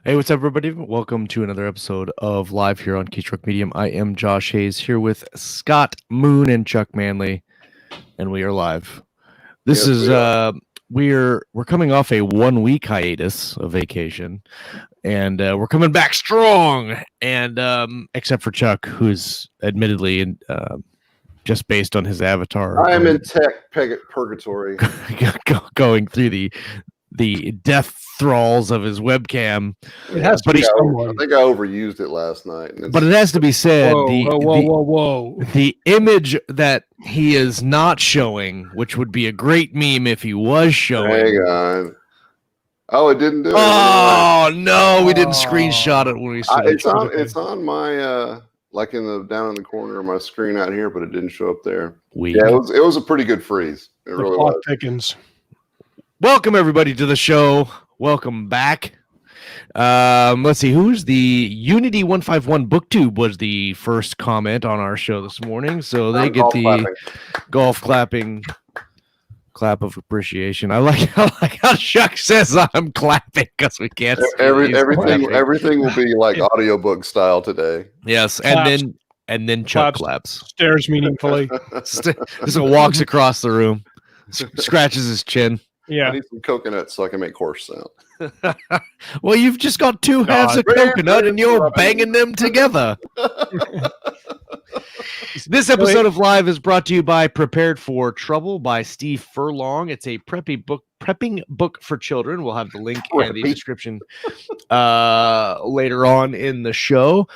Hey, what's up, everybody? Welcome to another episode of Live here on Keystroke Medium. I am Josh Hayes here with Scott Moon and Chuck Manley, and we are live. This is we're coming off a 1 week hiatus of vacation, and we're coming back strong. And except for Chuck, who's admittedly just based on his avatar, I am in tech purgatory, going through the death thralls of his webcam. It has to be I think I overused it last night. But it has to be said, whoa. The image that he is not showing, which would be a great meme if he was showing. Hang on. Oh, it didn't do it. Oh no, we didn't screenshot it when we saw it. It's on my like down in the corner of my screen out here, but it didn't show up there. Yeah, it was a pretty good freeze. It really was. Thickens. Welcome everybody to the show. Welcome back. Let's see, who's the Unity 151 BookTube was the first comment on our show this morning, so they get the golf clapping clap of appreciation. I like how Chuck says I'm clapping because we can't see everything will be like audiobook style today. Yes, claps. and then Chuck claps. Stares meaningfully. Just walks across the room, scratches his chin. Yeah. I need some coconut so I can make horse sound. Well, you've just got two halves of coconut and you're banging them together. This episode of Live is brought to you by Prepared for Trouble by Steve Furlong. It's a prepping book for children. We'll have the link in the description later on in the show.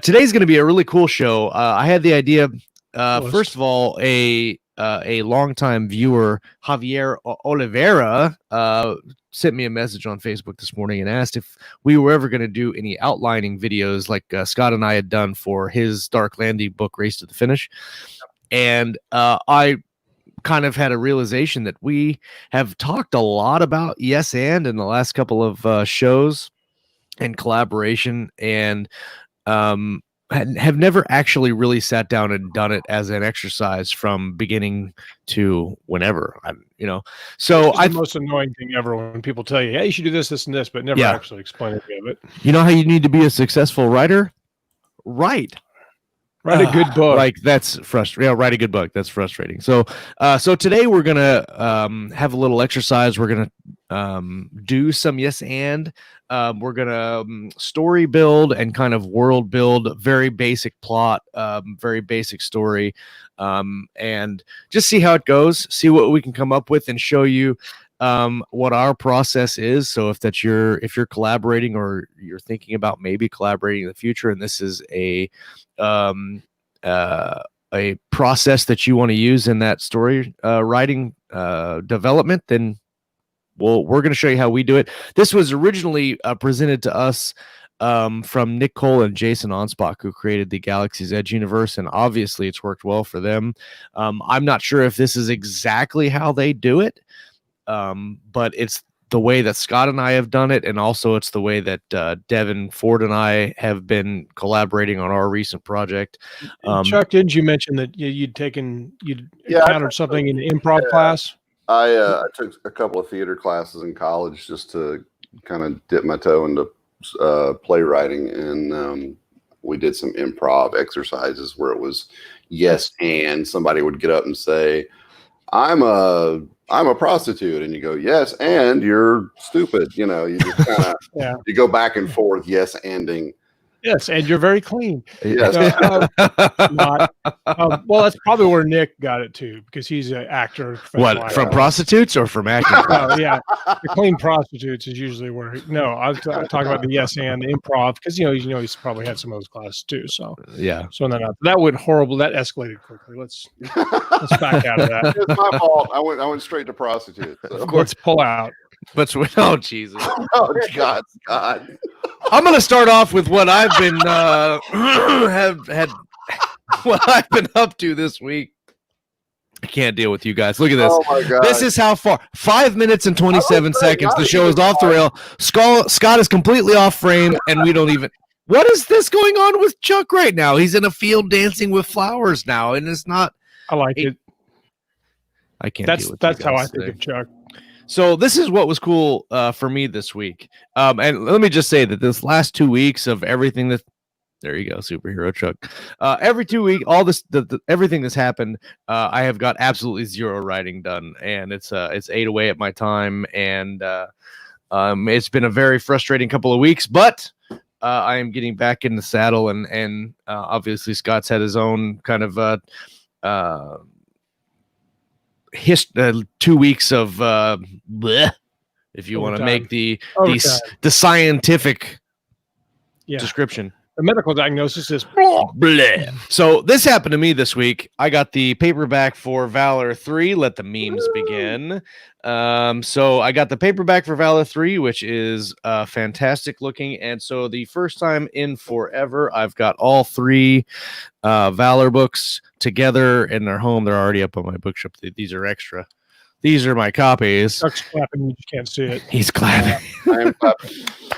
Today's going to be a really cool show. I had the idea, first of all, a longtime viewer, Javier Oliveira, sent me a message on Facebook this morning and asked if we were ever going to do any outlining videos like Scott and I had done for his Dark Landing book, Race to the Finish. And I kind of had a realization that we have talked a lot about yes and in the last couple of shows and collaboration, and have never actually really sat down and done it as an exercise from beginning to whenever. So the most annoying thing ever when people tell you, "Hey, you should do this, this, and this," but never actually explain any of it. You know how you need to be a successful writer? Write a good book. Like that's frustrating. Yeah, write a good book. That's frustrating. So today we're gonna have a little exercise. We're gonna do some yes and. We're gonna story build and kind of world build. Very basic plot, very basic story, and just see how it goes. See what we can come up with and show you what our process is. So if you're collaborating or you're thinking about maybe collaborating in the future, and this is a process that you want to use in that story writing development, then we're going to show you how we do it. This was originally presented to us from Nick Cole and Jason Anspach, who created the Galaxy's Edge universe, and obviously it's worked well for them. I'm not sure if this is exactly how they do it, but it's the way that Scott and I have done it, and also it's the way that Devin Ford and I have been collaborating on our recent project. Chuck, didn't you mention that you'd encountered something in Improv Class? I took a couple of theater classes in college just to kind of dip my toe into playwriting, and we did some improv exercises where it was yes and somebody would get up and say, I'm a prostitute, and you go, yes, and you're stupid. You just kind of you go back and forth, yes, anding. Yes, and you're very clean. Yes. Well, that's probably where Nick got it too, because he's an actor. What, from prostitutes or from acting? Oh, yeah. The clean prostitutes is usually where. I'm talking about the yes and the improv, because he's probably had some of those classes too. So yeah. So that went horrible. That escalated quickly. Let's back out of that. It's my fault. I went straight to prostitute. So. Of course, let's pull out. But oh Jesus! Oh God! I'm going to start off with what I've been what I've been up to this week. I can't deal with you guys. Look at this. Oh my God. This is how far. 5 minutes and 27 seconds. The show is off the rail. Scott is completely off frame, and we don't even. What is this going on with Chuck right now? He's in a field dancing with flowers now, and it's not. I like it. I can't. That's how I think of Chuck. So this is what was cool for me this week. And let me just say that this last 2 weeks of everything that there you go, superhero Chuck. Every 2 week, all this, everything that's happened, I have got absolutely zero writing done, and it's ate away at my time, and it's been a very frustrating couple of weeks. But I am getting back in the saddle, and obviously Scott's had his own kind of 2 weeks of bleh, if you want to make the scientific description. The medical diagnosis is bleh. So this happened to me this week. I got the paperback for Valor 3. Let the memes begin. So I got the paperback for Valor 3, which is fantastic looking. And so the first time in forever, I've got all 3 Valor books together in their home. They're already up on my bookshelf. These are extra. These are my copies. Chuck's clapping. You just can't see it. He's clapping. I am clapping.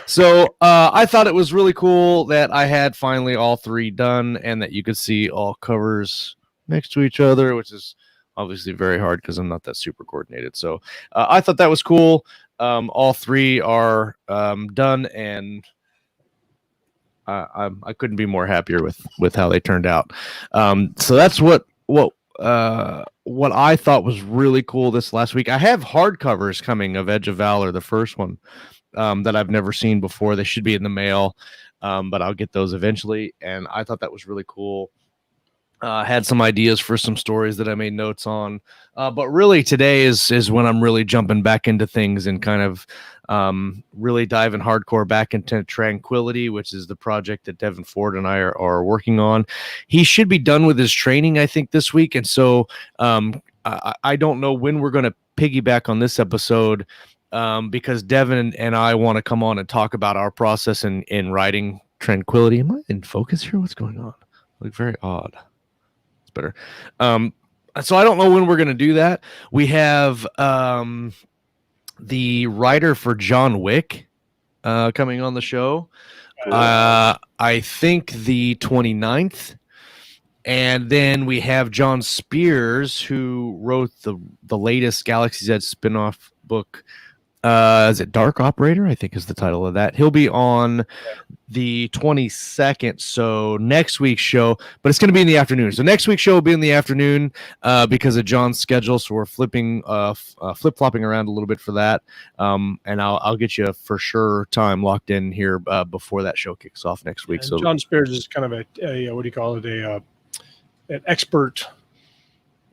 So I thought it was really cool that I had finally all 3 done and that you could see all covers next to each other, which is obviously very hard because I'm not that super coordinated. So I thought that was cool. All 3 are done, and I couldn't be more happier with how they turned out. So that's what I thought was really cool this last week. I have hardcovers coming of Edge of Valor, the first one, that I've never seen before. They should be in the mail, but I'll get those eventually. And I thought that was really cool. Had some ideas for some stories that I made notes on. But really today is when I'm really jumping back into things and kind of really diving hardcore back into Tranquility, which is the project that Devin Ford and I are working on. He should be done with his training, I think, this week. And so I don't know when we're going to piggyback on this episode because Devin and I want to come on and talk about our process in writing Tranquility. Am I in focus here? What's going on? I look very odd. It's better. So I don't know when we're going to do that. We have the writer for John Wick coming on the show. I think the 29th. And then we have John Spears, who wrote the latest Galaxy's Edge spinoff book. Is it Dark Operator? I think is the title of that. He'll be on the 22nd. So next week's show, but it's going to be in the afternoon. So next week's show will be in the afternoon because of John's schedule. So we're flip-flopping around a little bit for that. And I'll get you for sure time locked in here before that show kicks off next week. And so John Spears is kind of a what do you call it? An expert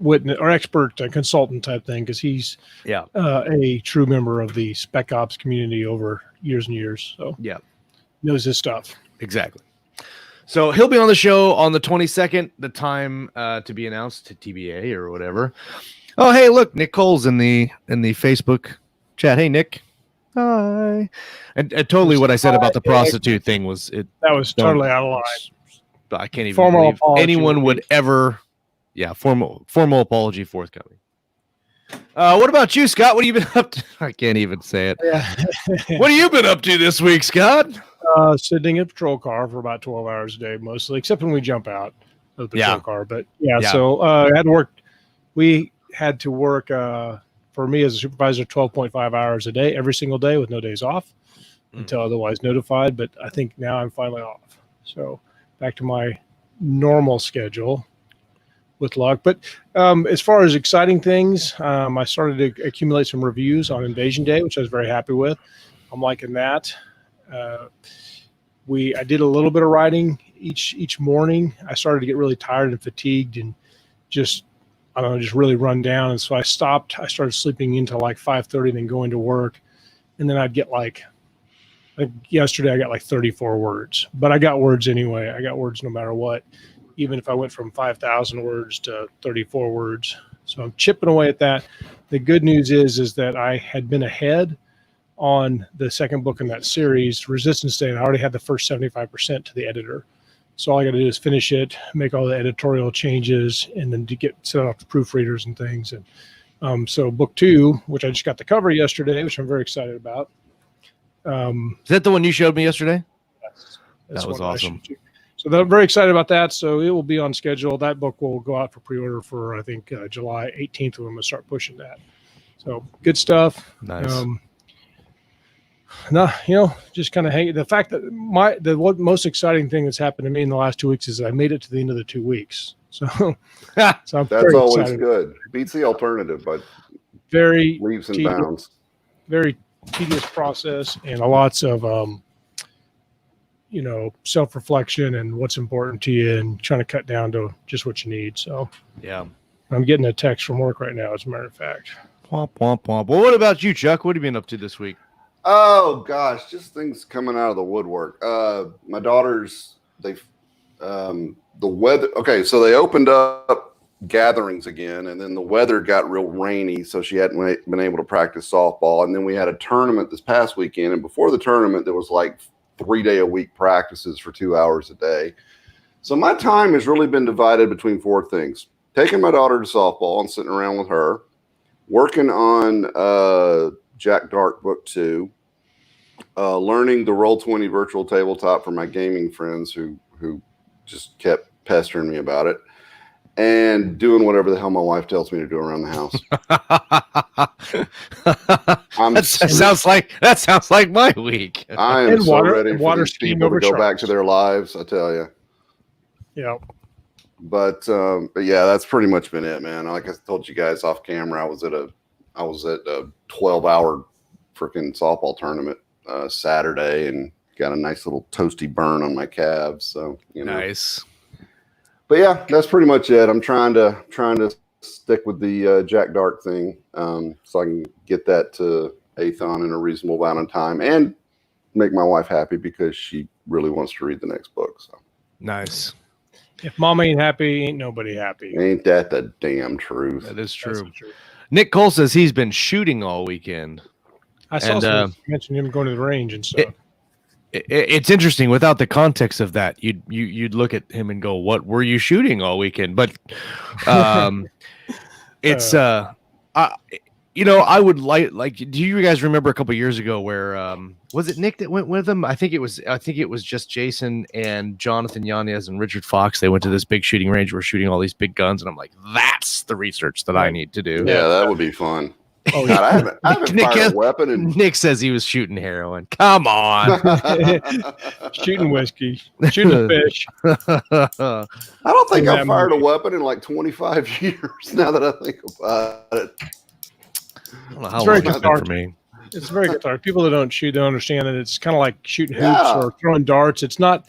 witness or expert consultant type thing, because he's a true member of the Spec Ops community over years and years. So knows his stuff. Exactly. So he'll be on the show on the 22nd, the time to be announced to TBA or whatever. Oh, hey, look, Nick Cole's in the Facebook chat. Hey, Nick. Hi. And totally what I said about the prostitute thing was it. That was totally out of line. I can't even believe anyone would ever. Yeah, formal apology forthcoming. What about you, Scott? What have you been up to? I can't even say it. Yeah. What have you been up to this week, Scott? Sitting in a patrol car for about 12 hours a day, mostly, except when we jump out of the patrol car. But so I had to work. We had to work for me as a supervisor 12.5 hours a day, every single day with no days off until otherwise notified. But I think now I'm finally off. So back to my normal schedule with luck. But as far as exciting things, I started to accumulate some reviews on Invasion Day, which I was very happy with. I'm liking that. I did a little bit of writing each morning. I started to get really tired and fatigued and just really run down. And so I stopped. I started sleeping until like 5:30, then going to work. And then I'd get like yesterday I got like 34 words, but I got words anyway. I got words no matter what, even if I went from 5,000 words to 34 words. So I'm chipping away at that. The good news is that I had been ahead on the second book in that series, Resistance Day, and I already had the first 75% to the editor. So all I got to do is finish it, make all the editorial changes, and then to get set up to proofreaders and things. And so book 2, which I just got the cover yesterday, which I'm very excited about. Is that the one you showed me yesterday? Yes, that was awesome. So I'm very excited about that. So it will be on schedule. That book will go out for pre-order for, I think, July 18th when I'm going to start pushing that. So good stuff. Nice. No, just kind of hang. The fact that what most exciting thing that's happened to me in the last 2 weeks is I made it to the end of the 2 weeks. So, I'm That's very always excited. good. Beats the alternative, but Very leaps and tedious, bounds. very tedious process, and lots of self-reflection and what's important to you, and trying to cut down to just what you need. So, Yeah. I'm getting a text from work right now, as a matter of fact. Womp, womp, womp. Well, what about you, Chuck? What have you been up to this week? Oh gosh, just things coming out of the woodwork. My daughters, the weather. Okay, so they opened up gatherings again, and then the weather got real rainy, so she hadn't been able to practice softball. And then we had a tournament this past weekend, and before the tournament, there was like 3-day-a-week practices for 2 hours a day. So my time has really been divided between 4 things: taking my daughter to softball and sitting around with her, working on Jack Dark Book 2, learning the Roll20 virtual tabletop for my gaming friends who just kept pestering me about it, and doing whatever the hell my wife tells me to do around the house. That sounds like my week. I am so ready for these people to go back to their lives, I tell you. Yeah. But yeah, that's pretty much been it, man. Like I told you guys off camera, I was at a 12-hour freaking softball tournament Saturday, and got a nice little toasty burn on my calves. So Nice. But yeah, that's pretty much it. I'm trying to stick with the Jack Dark thing, so I can get that to Athon in a reasonable amount of time, and make my wife happy because she really wants to read the next book. So Nice. If mom ain't happy, ain't nobody happy. ain't that the damn truth? That is true. Nick Cole says he's been shooting all weekend. I saw you mentioned him going to the range and stuff. It's interesting. Without the context of that, you'd look at him and go, "What were you shooting all weekend?" But it's I would like. Do you guys remember a couple years ago where was it Nick that went with him? I think it was just Jason and Jonathan Yanez and Richard Fox. They went to this big shooting range. We're shooting all these big guns, and I'm like, that's the research that I need to do. Yeah, that would be fun. Oh, God, I haven't fired a weapon. And Nick says he was shooting heroin. Come on. Shooting whiskey, shooting fish. I don't think I've fired a weapon in like 25 years. Now that I think about it, I don't know how long it's been for me. It's very cathartic. People that don't shoot don't understand that it's kind of like shooting hoops or throwing darts. It's not,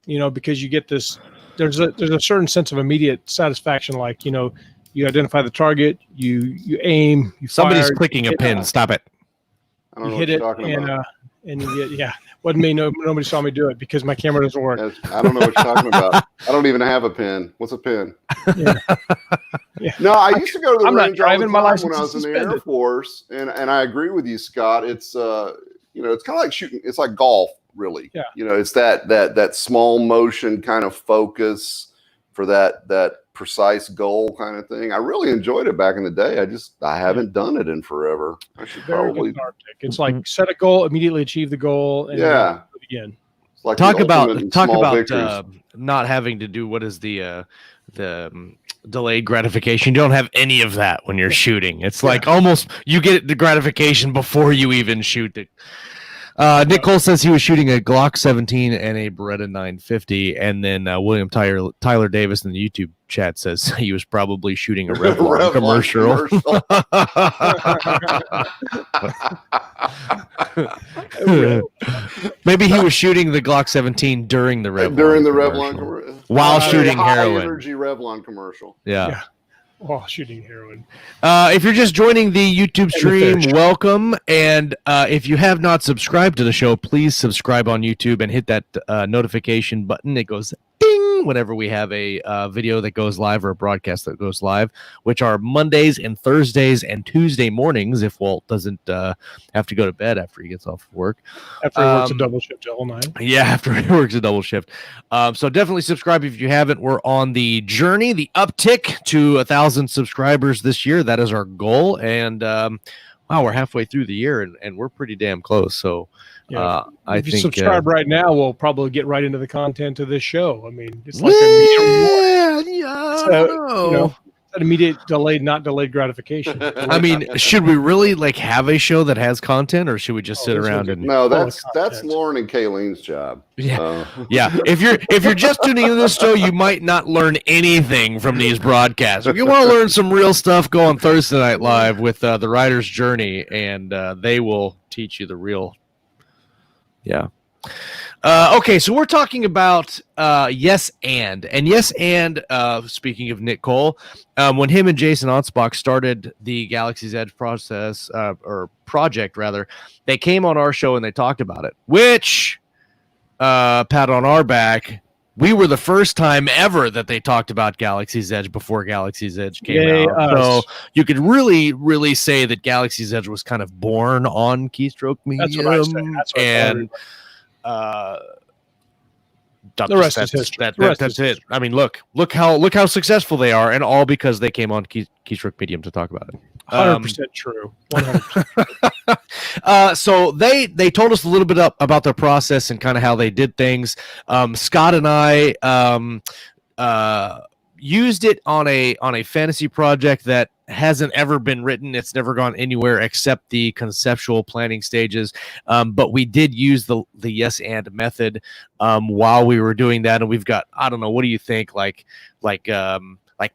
because you get this. There's a certain sense of immediate satisfaction, like you identify the target, you aim, you Somebody's fire, clicking a pin. Stop it. I don't know you hit it, and you get Wasn't me. Nobody saw me do it because my camera doesn't work. I don't know what you're talking about. I don't even have a pin. What's a pin? Yeah. Yeah. No, I used to go to the range all the time my when I was in the Air Force, and I agree with you, Scott. It's it's kind of like shooting. It's like golf, really. Yeah. It's that small motion kind of focus for that precise goal kind of thing. I really enjoyed it back in the day. I haven't done it in forever. I should probably. It's like set a goal, immediately achieve the goal, and then do it again. It's like talk about victories. Not having to do what is the delayed gratification. You don't have any of that when you're shooting. It's like almost you get the gratification before you even shoot it. Nick Cole says he was shooting a Glock 17 and a Beretta 950, and then William Tyler Davis in the YouTube chat says he was probably shooting a Revlon commercial. Maybe he was shooting the Glock 17 during the Revlon commercial. While shooting heroin. Energy Revlon commercial. Yeah. While shooting heroin. If you're just joining the YouTube stream, welcome. And if you have not subscribed to the show, please subscribe on YouTube and hit that notification button. It goes ding whenever we have a video that goes live or a broadcast that goes live, which are Mondays and Thursdays and Tuesday mornings if Walt doesn't have to go to bed after he gets off work. After he works a double shift all night. Yeah, after he works a double shift. So definitely subscribe if you haven't. We're on the journey, the uptick to 1,000 subscribers this year. That is our goal. And wow, we're halfway through the year and we're pretty damn close. So if you subscribe right now, we'll probably get right into the content of this show. I mean, it's like I don't know. That immediate delayed, not delayed gratification. I mean, should we really like have a show that has content, or should we just sit around and? No, that's Lauren and Kayleen's job. Yeah, yeah. If you're just tuning into this show, you might not learn anything from these broadcasts. If you want to learn some real stuff, go on Thursday Night Live with the Writer's Journey, and they will teach you the real. Yeah. Okay, so we're talking about Yes and speaking of Nick Cole, when him and Jason Anspach started the Galaxy's Edge process or project rather, they came on our show and they talked about it. Which pat on our back, we were the first time ever that they talked about Galaxy's Edge before Galaxy's Edge came out. So you could really say that Galaxy's Edge was kind of born on Keystroke Medium. That's what I say. That's what and. The rest is history. That's it. I mean, look how successful they are, and all because they came on Keystroke Medium to talk about it. 100% true. 100%. So they told us a little bit about their process and kind of how they did things. Scott and I used it on a fantasy project that hasn't ever been written. It's never gone anywhere except the conceptual planning stages. But we did use the yes and method while we were doing that, and we've got, I don't know, what do you think? Like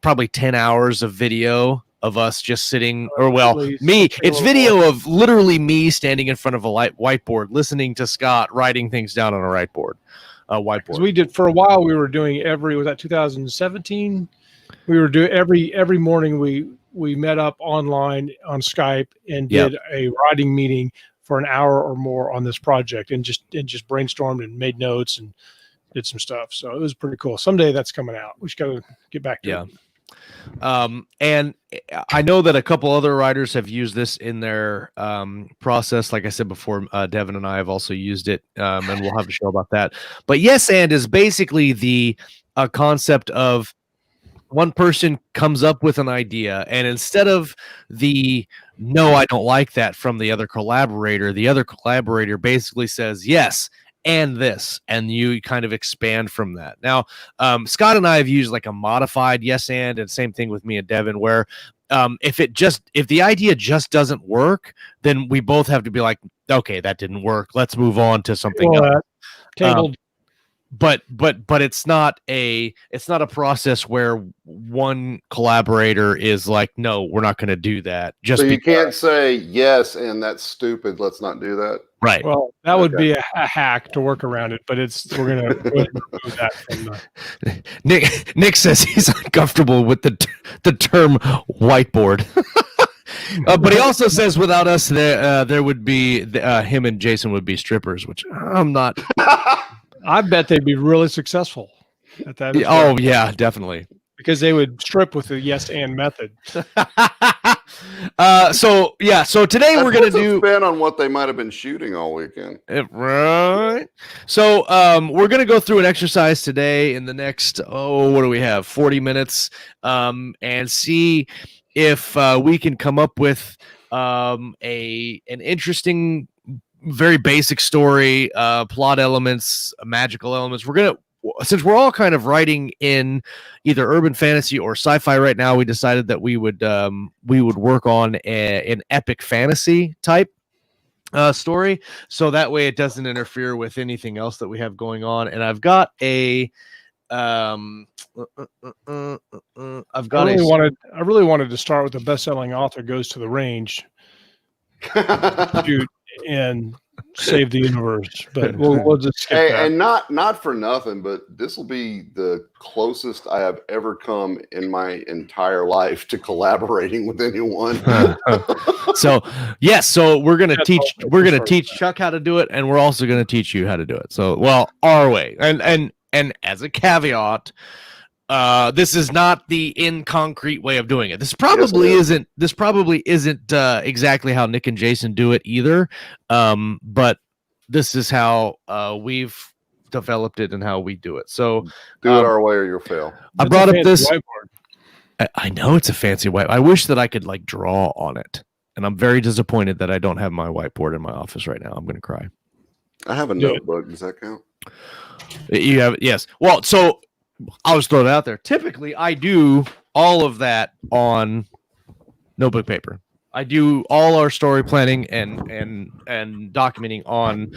probably 10 hours of video of us just sitting, or it's video of literally me standing in front of a whiteboard, listening to Scott writing things down on a whiteboard. We did for a while. We were doing was that 2017? We were doing every morning. We met up online on Skype and did a writing meeting for an hour or more on this project, and just brainstormed and made notes and did some stuff. So it was pretty cool. Someday that's coming out. We just got to get back to it. And I know that a couple other writers have used this in their process. Like I said before, Devin and I have also used it, and we'll have a show about that. But yes and is basically the concept of one person comes up with an idea, and instead of the no, I don't like that from the other collaborator basically says yes and this, and you kind of expand from that. Now, Scott and I have used like a modified yes and same thing with me and Devin, where if the idea just doesn't work, then we both have to be like, okay, that didn't work. Let's move on to something else. But it's not a process where one collaborator is like, no, we're not going to do that. So you can't say yes and that's stupid, let's not do that. Right. Well, that would be a hack to work around it, but we're gonna remove that from the... Nick says he's uncomfortable with the term whiteboard. But he also says without us there would be him and Jason would be strippers, which I'm not. I bet they'd be really successful at that. Oh yeah, definitely. Because they would strip with the yes and method. So today we're going to do spin on what they might have been shooting all weekend. Right. So we're going to go through an exercise today in the next, what do we have? 40 minutes, and see if we can come up with an interesting, very basic story, plot elements, magical elements. Since we're all kind of writing in either urban fantasy or sci-fi right now, we decided that we would work on an epic fantasy type story, so that way it doesn't interfere with anything else that we have going on. And I've got I really wanted to start with the best-selling author goes to the range, shoot, and save the universe, but we'll just skip that. And not for nothing, but this will be the closest I have ever come in my entire life to collaborating with anyone. So we're gonna teach Chuck how to do it, and we're also gonna teach you how to do it. So our way, and as a caveat, this is not the in concrete way of doing it. This probably isn't exactly how Nick and Jason do it either. But this is how we've developed it and how we do it. So do it our way or you'll fail. I brought up this whiteboard. I know it's a fancy whiteboard. I wish that I could like draw on it, and I'm very disappointed that I don't have my whiteboard in my office right now. I'm going to cry. I have a notebook. Does that count? You have, yes. Well, so I'll just throw it out there. Typically, I do all of that on notebook paper. I do all our story planning and documenting on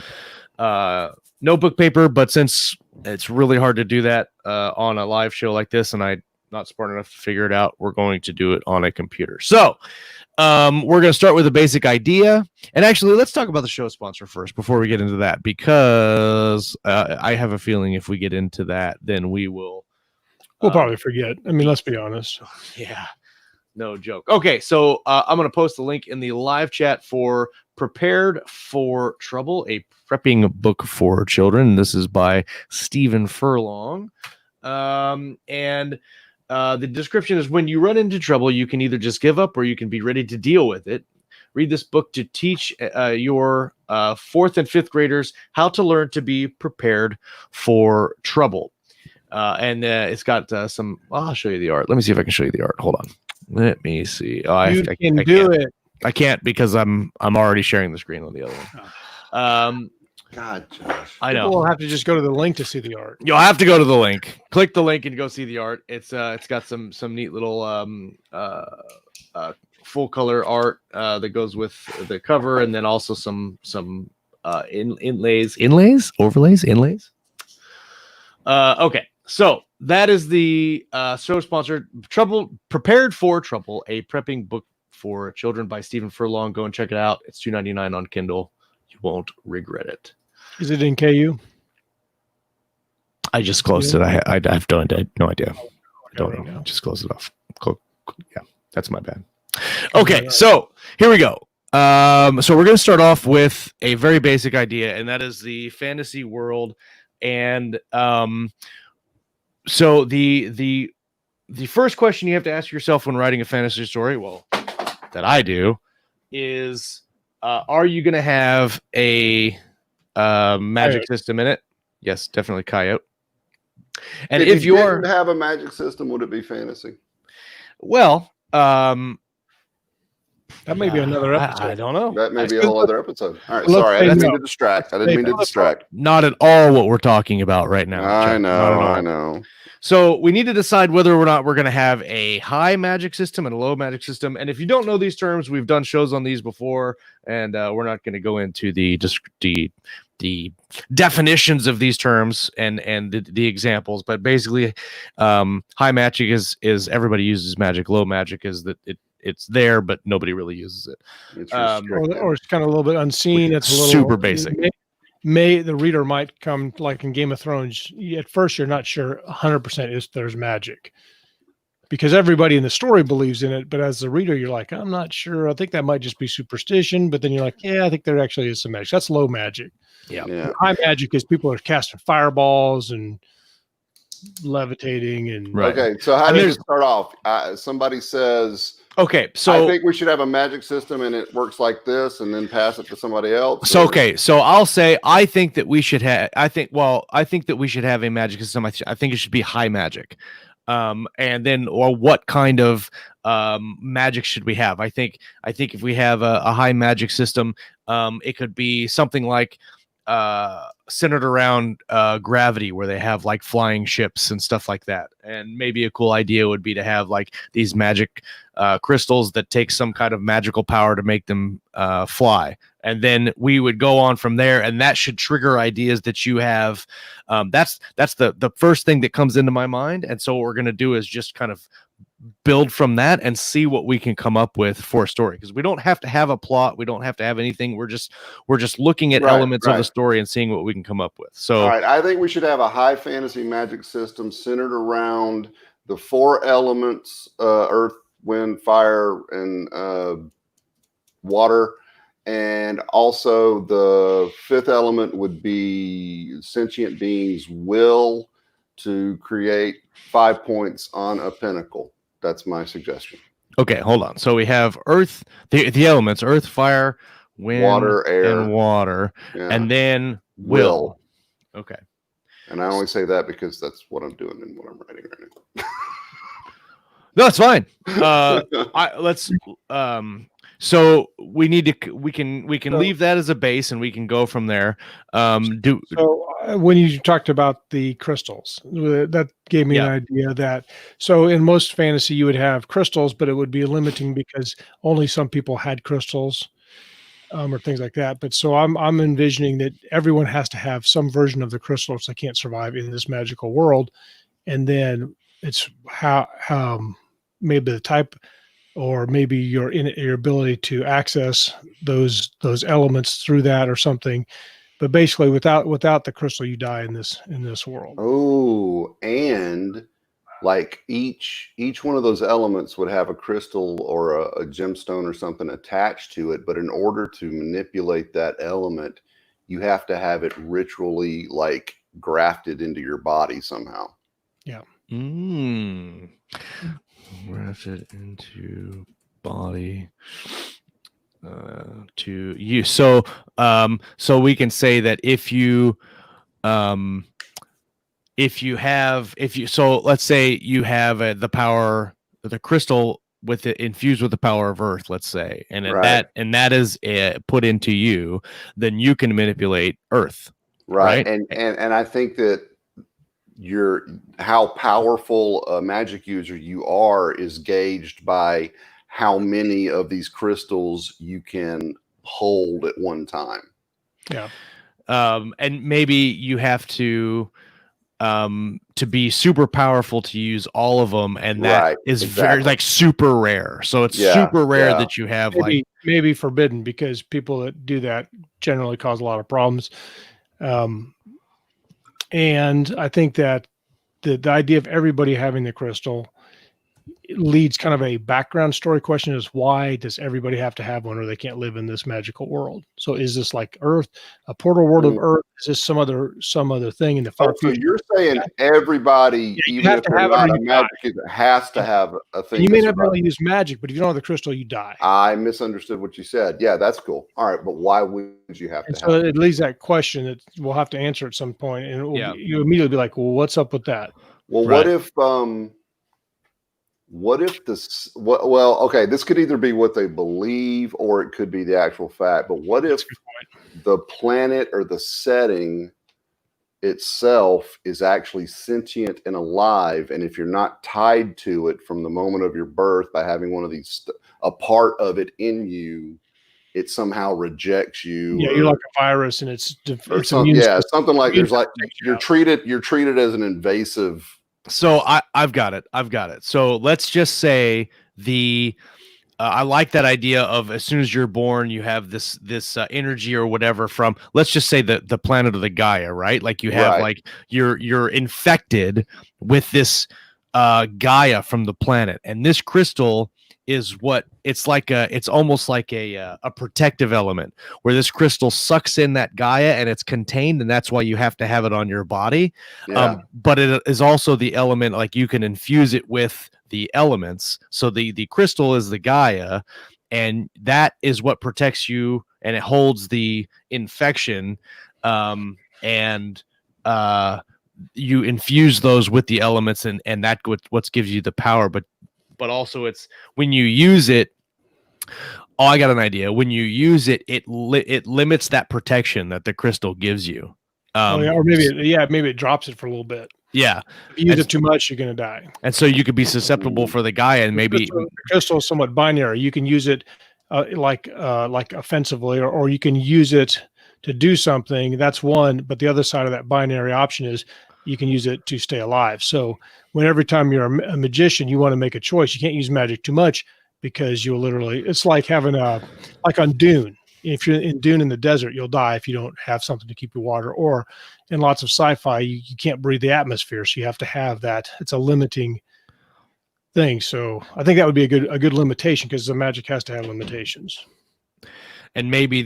notebook paper, but since it's really hard to do that on a live show like this, and I'm not smart enough to figure it out, we're going to do it on a computer. So we're going to start with a basic idea. And actually, let's talk about the show sponsor first before we get into that, because I have a feeling if we get into that, then we'll probably forget. I mean, let's be honest. Yeah, no joke. Okay, so I'm going to post the link in the live chat for Prepared for Trouble, a prepping book for children. This is by Stephen Furlong. And the description is: when you run into trouble, you can either just give up or you can be ready to deal with it. Read this book to teach your 4th and 5th graders how to learn to be prepared for trouble. And it's got some. I'll show you the art. Let me see if I can show you the art. Hold on. Let me see. Oh, I can do it. I can't because I'm already sharing the screen on the other one. God, Josh. I know. We'll have to just go to the link to see the art. You'll have to go to the link. Click the link and go see the art. It's got some neat little full color art that goes with the cover, and then also some inlays. Okay, so that is the show sponsored Prepared for Trouble, a prepping book for children by Stephen Furlong. Go and check it out. It's $2.99 on Kindle. You won't regret it. Is it in KU? I just closed it. I have no idea. I don't know. Just close it off. Yeah, that's my bad. Okay, so here we go. So we're going to start off with a very basic idea, and that is the fantasy world. And so the first question you have to ask yourself when writing a fantasy story, well, that I do, is are you going to have a magic system in it? Yes, definitely coyote. And if you didn't have a magic system, would it be fantasy? Well, that may be another episode. I don't know. That may be a whole other episode. All right, sorry, I didn't mean to distract. Not at all what we're talking about right now. I know. So we need to decide whether or not we're going to have a high magic system and a low magic system. And if you don't know these terms, we've done shows on these before, and we're not going to go into the definitions of these terms and the examples. But basically, high magic is everybody uses magic. Low magic is that it's there, but nobody really uses it. Or it's kind of a little bit unseen. It's a little super basic. The reader might come like in Game of Thrones. At first, you're not sure 100% there's magic because everybody in the story believes in it. But as the reader, you're like, I'm not sure. I think that might just be superstition. But then you're like, yeah, I think there actually is some magic. That's low magic. Yeah. High magic is people are casting fireballs and levitating and right. Okay, so how do you start off? Somebody says, okay, so I think we should have a magic system and it works like this, and then pass it to somebody else. So okay, so I'll say I think that we should have that we should have a magic system. I think it should be high magic. And then or what kind of magic should we have? I think if we have a high magic system, it could be something like centered around gravity, where they have like flying ships and stuff like that. And maybe a cool idea would be to have like these magic crystals that take some kind of magical power to make them fly. And then we would go on from there, and that should trigger ideas that you have. That's the first thing that comes into my mind. And so what we're going to do is just kind of build from that and see what we can come up with for a story, because we don't have to have a plot, we don't have to have anything, we're just looking at elements of the story and seeing what we can come up with. So all right, I think we should have a high fantasy magic system centered around the 4 elements, earth, wind, fire, and water, and also the 5th element would be sentient beings' will to create 5 points on a pinnacle. That's my suggestion. Okay, hold on. So we have earth, the elements, earth, fire, wind, water, air, and water, and then will. Okay. And I only say that because that's what I'm doing and what I'm writing right now. No, that's fine. So we can leave that as a base, and we can go from there. When you talked about the crystals, that gave me an idea that, so in most fantasy you would have crystals, but it would be limiting because only some people had crystals, or things like that. But so I'm envisioning that everyone has to have some version of the crystal, so they can't survive in this magical world. And then it's how maybe the type, or maybe your ability to access those elements through that or something. But basically, without the crystal, you die in this world. Oh, and like each one of those elements would have a crystal or a gemstone or something attached to it. But in order to manipulate that element, you have to have it ritually like grafted into your body somehow. Yeah. Grafted into body. To you, so we can say that if you so let's say you have the power, the crystal with it infused with the power of earth, let's say, and that is put into you, then you can manipulate earth, right? And I think that how powerful a magic user you are is gauged by how many of these crystals you can hold at one time. Yeah. And maybe you have to be super powerful to use all of them, and that is very like super rare. So it's super rare that you have maybe forbidden, because people that do that generally cause a lot of problems. And I think that the idea of everybody having the crystal leads kind of a background story question, is why does everybody have to have one, or they can't live in this magical world? So is this like Earth, a portal world of Earth? Is this some other thing in the far future? So you're saying everybody, even if they're not a magic user, has to have a thing. You may not be able to use magic, but if you don't have the crystal, you die. I misunderstood what you said. Yeah, that's cool. All right, but why would you have to? So it leaves that question that we'll have to answer at some point, and you immediately be like, well, what's up with that? Well, what if this? Well, okay, this could either be what they believe or it could be the actual fact. But what if the planet or the setting itself is actually sentient and alive, and if you're not tied to it from the moment of your birth by having one of these, a part of it in you, it somehow rejects you? Yeah, you're like a virus, and it's something like there's like you're treated as an invasive. So I've got it. So let's just say I like that idea of as soon as you're born, you have this energy or whatever from, let's just say the planet of the Gaia, right? Like you have like you're infected with this Gaia from the planet, and this crystal is what it's like. It's almost like a protective element where this crystal sucks in that Gaia and it's contained, and that's why you have to have it on your body. But it is also the element, like you can infuse it with the elements. So the crystal is the Gaia, and that is what protects you, and it holds the infection. And you infuse those with the elements, and that what gives you the power. But also it's when you use it. Oh, I got an idea. When you use it, it limits that protection that the crystal gives you. Or maybe it drops it for a little bit. Yeah, if you use it too much, you're going to die. And so you could be susceptible for the Gaia, and maybe the crystal is somewhat binary. You can use it like offensively, or you can use it to do something. That's one, but the other side of that binary option is you can use it to stay alive. So every time you're a magician, you want to make a choice. You can't use magic too much, because you'll literally, it's like having like on Dune. If you're in Dune in the desert, you'll die if you don't have something to keep your water. Or in lots of sci-fi, you can't breathe the atmosphere, so you have to have that. It's a limiting thing. So I think that would be a good limitation, because the magic has to have limitations. And maybe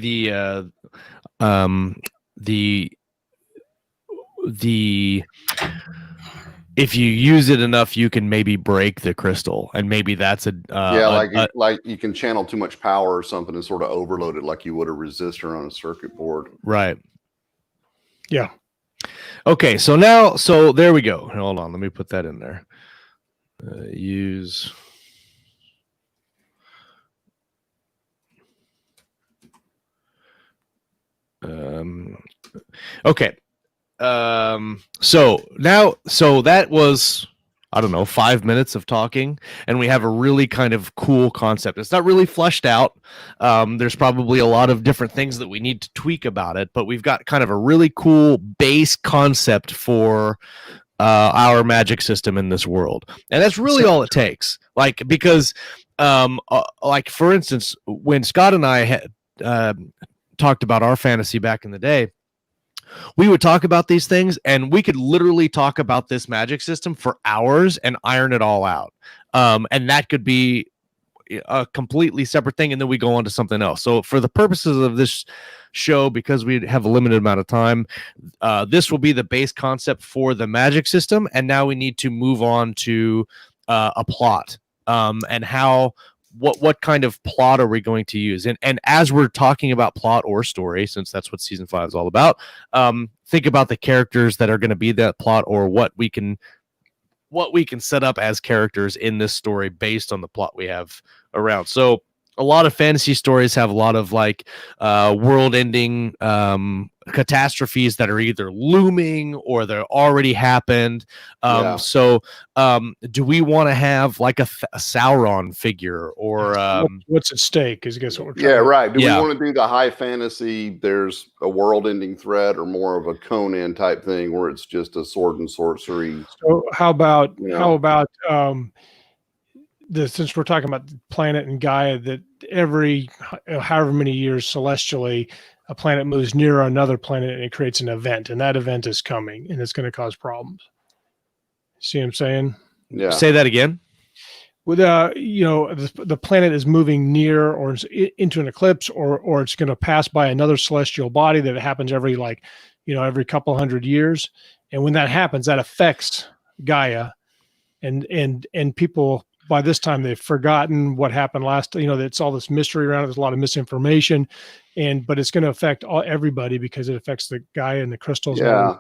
if you use it enough, you can maybe break the crystal, and maybe that's like you can channel too much power or something and sort of overload it, like you would a resistor on a circuit board. Right. Yeah. Okay. So there we go. Hold on. Let me put that in there. Use Okay. So that was, I don't know, 5 minutes of talking, and we have a really kind of cool concept. It's not really fleshed out. There's probably a lot of different things that we need to tweak about it, but we've got kind of a really cool base concept for our magic system in this world, and that's really all it takes. Like, because like, for instance, when Scott and I had talked about our fantasy back in the day, we would talk about these things, and we could literally talk about this magic system for hours and iron it all out. And that could be a completely separate thing, and then we go on to something else. So for the purposes of this show, because we have a limited amount of time, this will be the base concept for the magic system, and now we need to move on to a plot, and how what kind of plot are we going to use. And as we're talking about plot or story, since that's what season 5 is all about, think about the characters that are going to be that plot, or what we can set up as characters in this story based on the plot we have around. So a lot of fantasy stories have a lot of like world-ending catastrophes that are either looming or they're already happened. So do we want to have like a Sauron figure, or what's at stake? Is I guess what we're trying Yeah, right. Do Yeah. we want to do the high fantasy, there's a world-ending threat, or more of a Conan type thing where it's just a sword and sorcery? So how about Yeah. since we're talking about the planet and Gaia, that every however many years celestially, a planet moves near another planet and it creates an event, and that event is coming and it's going to cause problems. See what I'm saying? Yeah. say that again? With the planet is moving near or into an eclipse, or it's going to pass by another celestial body that happens every every couple hundred years, and when that happens, that affects Gaia, and people by this time they've forgotten what happened last. It's all this mystery around it. There's a lot of misinformation, but it's going to affect everybody because it affects the Gaia and the crystals. Yeah.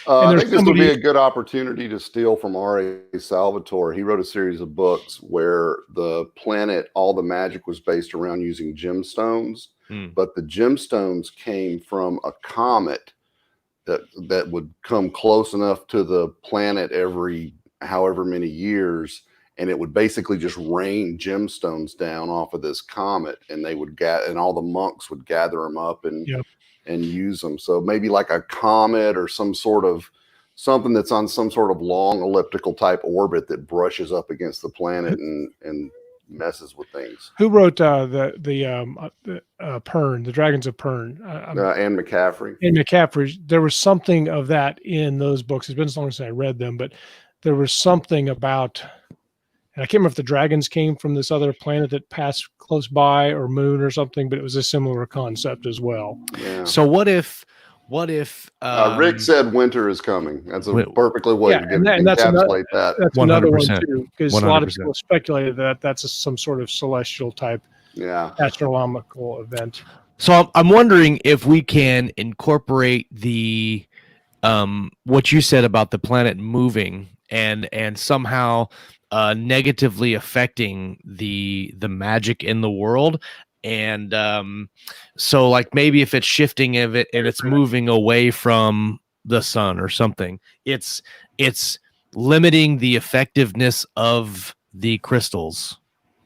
I think this would be a good opportunity to steal from R.A. Salvatore. He wrote a series of books where the planet, all the magic was based around using gemstones, but the gemstones came from a comet that would come close enough to the planet every however many years, and it would basically just rain gemstones down off of this comet, and they would and all the monks would gather them up and use them. So maybe like a comet, or something that's on some sort of long elliptical type orbit that brushes up against the planet and messes with things. Who wrote the Pern, the Dragons of Pern? Anne McCaffrey. Anne McCaffrey. There was something of that in those books. It's been so long since I read them, but there was something about, and I can't remember if the dragons came from this other planet that passed close by, or moon or something, but it was a similar concept as well. Yeah. So what if Rick said winter is coming? That's a perfectly way to encapsulate that. That's another one 100%. too, because a lot of people speculated that that's some sort of celestial type astronomical event. So I'm wondering if we can incorporate the what you said about the planet moving and somehow negatively affecting the magic in the world. And so like maybe if it's shifting of it and it's moving away from the sun or something, it's limiting the effectiveness of the crystals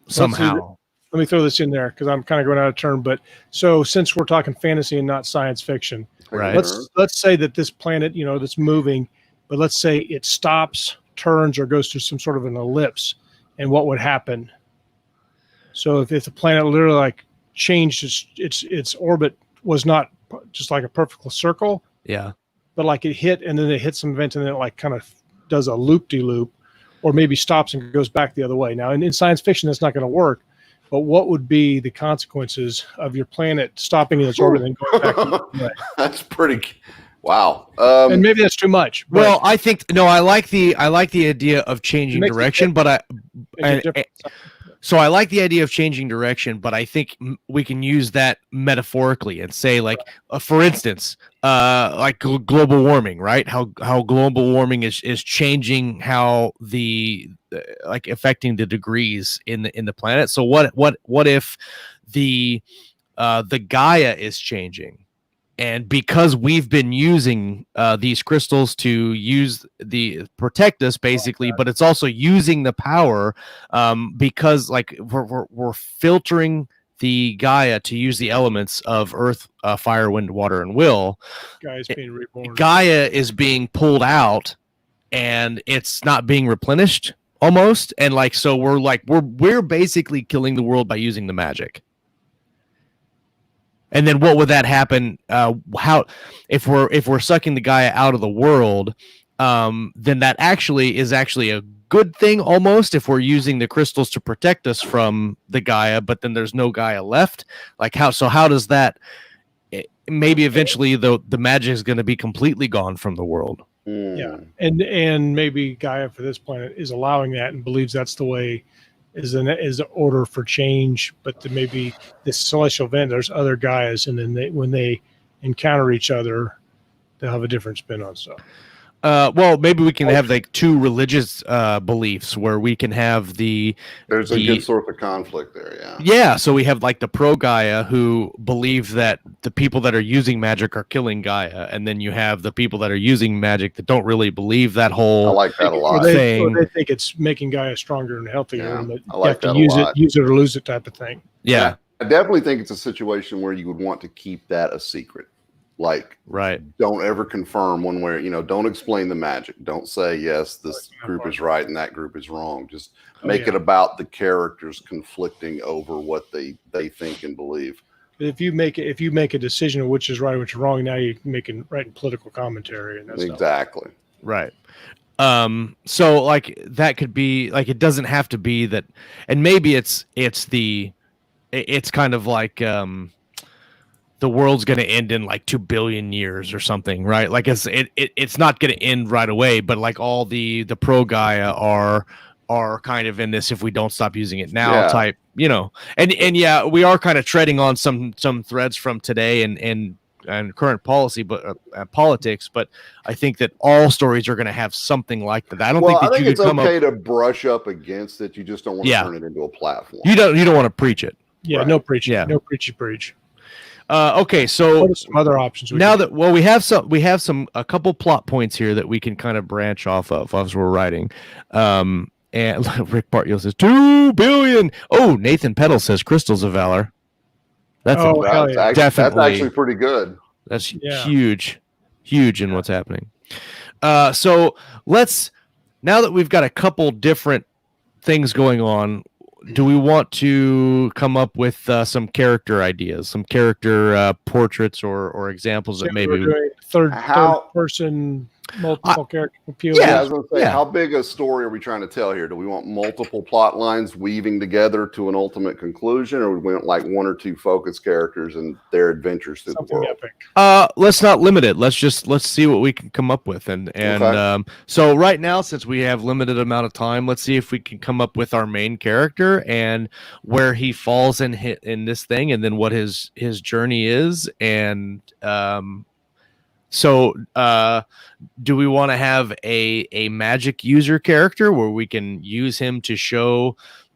somehow. Let me throw this in there because I'm kind of going out of turn. But so since we're talking fantasy and not science fiction, right? Let's say that this planet, that's moving, but let's say it stops, turns, or goes through some sort of an ellipse, and what would happen? So if the planet literally like changed its orbit, was not just like a perfect circle, but like it hit and then it hit some event and then it like kind of does a loop-de-loop, or maybe stops and goes back the other way. Now in science fiction that's not going to work, but what would be the consequences of your planet stopping in its orbit and going back the other way? That's pretty wow. And maybe that's too much. Well, I think I like the idea of changing direction, but so I like the idea of changing direction, but I think we can use that metaphorically and say, like, for instance, like global warming, right? How global warming is changing how like affecting the degrees in the planet. So what if the Gaia is changing? and because we've been using these crystals to protect us, basically, but it's also using the power because like we're filtering the Gaia to use the elements of earth, fire, wind, water, and will. Guy's being reborn. Gaia is being pulled out, and it's not being replenished almost, and like so we're basically killing the world by using the magic. And then what would that happen? How if we're sucking the Gaia out of the world, then that is actually a good thing almost if we're using the crystals to protect us from the Gaia, but then there's no Gaia left. Like how does that? Maybe eventually the magic is going to be completely gone from the world. Yeah, and maybe Gaia for this planet is allowing that and believes that's the way. Is the order for change, but maybe this celestial event, there's other Gaias, and then when they encounter each other, they'll have a different spin on stuff. Well, maybe we can have like two religious beliefs where we can have there's a good source of conflict there, yeah. Yeah, so we have like the pro Gaia who believe that the people that are using magic are killing Gaia, and then you have the people that are using magic that don't really believe that whole. I like that a lot. They think it's making Gaia stronger and healthier, and that I like you have to use it or lose it type of thing. Yeah, I definitely think it's a situation where you would want to keep that a secret. Like, right. Don't ever confirm one way, don't explain the magic. Don't say, yes, this group is right and that group is wrong. Just make it about the characters conflicting over what they think and believe. If you make a decision of which is right, which is wrong, now you're writing political commentary and that's exactly right. So like that could be like, it doesn't have to be that, and maybe it's kind of like the world's going to end in like 2 billion years or something, right? Like it's not going to end right away, but like all the pro Gaia are kind of in this if we don't stop using it now type, and yeah, we are kind of treading on some threads from today and current policy, but politics. But I think that all stories are going to have something like that. I don't think that it's okay to brush up against it. You just don't want to turn it into a platform. You don't want to preach it. Yeah, right. No preaching. Yeah. No preach. Okay, so what are some other options we have a couple plot points here that we can kind of branch off of as we're writing. And Rick Bartio says 2 billion. Oh, Nathan Peddle says Crystals of Valor. That's actually pretty good. That's huge in what's happening. So now that we've got a couple different things going on, do we want to come up with some character ideas, some character portraits or examples that maybe third person multiple character appeal? Yeah, I was going to say, how big a story are we trying to tell here? Do we want multiple plot lines weaving together to an ultimate conclusion, or we want like one or two focus characters and their adventures through the world? Epic. Let's not limit it. Let's see what we can come up with. So right now, since we have limited amount of time, let's see if we can come up with our main character and where he falls in this thing, and then what his journey is, and So, do we want to have a magic user character where we can use him to show